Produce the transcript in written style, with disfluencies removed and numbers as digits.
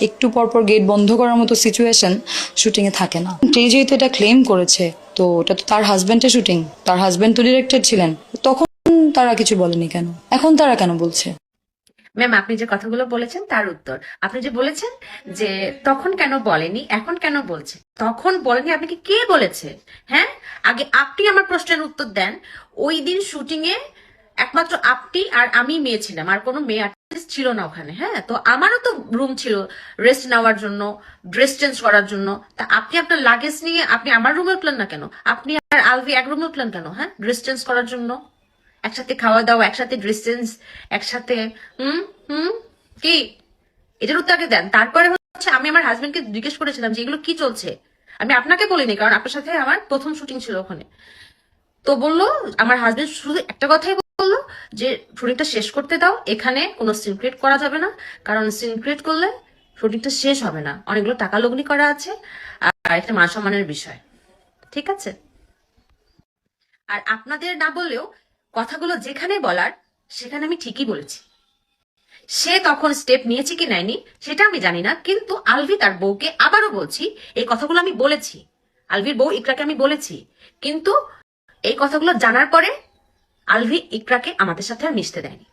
একটু পর পর গেট বন্ধ করার মতো সিচুয়েশন শুটিং এ থাকে না। যেহেতু এটা ক্লেম করেছে, তো ওটা তো তার হাজবেন্ডের শুটিং, তার হাজবেন্ড তো ডিরেক্টর ছিলেন, তখন তারা কিছু বলেনি কেন, এখন তারা কেন বলছে? ম্যাম, আপনি যে কথাগুলো বলেছেন তার উত্তর। আপনি যে বলেছেন যে তখন কেন বলেনি, এখন কেন বলছে। তখন বলেনি আপনাকে কে বলেছে? হ্যাঁ, আগে আপনি আমার প্রশ্নের উত্তর দেন। ওই দিন শুটিং এ একমাত্র আপনি আর আমি মেয়ে ছিলাম, আর কোনো মেয়ে আর্টিস্ট ছিল না ওখানে। হ্যাঁ, তো আমারও তো রুম ছিল রেস্ট নেওয়ার জন্য, ড্রেস চেঞ্জ করার জন্য। তা আপনি আপনার লাগেজ নিয়ে আপনি আমার রুমে উঠলেন না কেন? আপনি আর আলভি এক রুমে উঠলেন কেন? হ্যাঁ, ড্রেস চেঞ্জ করার জন্য, একসাথে খাওয়া দাওয়া, একসাথে ড্রেস চেঞ্জ, একসাথে। হুম হুম কি? এটার উত্তর আগে দেন। তারপরে হচ্ছে আমি আমার হাজবেন্ডকে জিজ্ঞেস করেছিলাম যে এগুলো কি চলছে। আমি আপনাকে বলিনি, কারণ আপনার সাথে আমার প্রথম শুটিং ছিল ওখানে। তো বললো, আমার হাজবেন্ড শুধু একটা কথাই বললো যে শুটিংটা শেষ করতে দাও, এখানে কোনো সিন ক্রিয়েট করা যাবে না, কারণ সিন ক্রিয়েট করলে শুটিংটা শেষ হবে না, অনেকগুলো টাকা লগ্নি করা আছে, আর একটা মান সম্মানের বিষয়। ঠিক আছে? আর আপনাদের না বললেও কথাগুলো যেখানে বলার সেখানে আমি ঠিকই বলেছি। সে তখন স্টেপ নিয়েছে কি নেয়নি সেটা আমি জানি না, কিন্তু আলভি তার বউকে আবারও বলছি, এই কথাগুলো আমি বলেছি, আলভির বউ ইকরাকে আমি বলেছি, কিন্তু এই কথাগুলো জানার পরে আলভি ইকরাকে আমাদের সাথে আর মিশতে দেয়নি।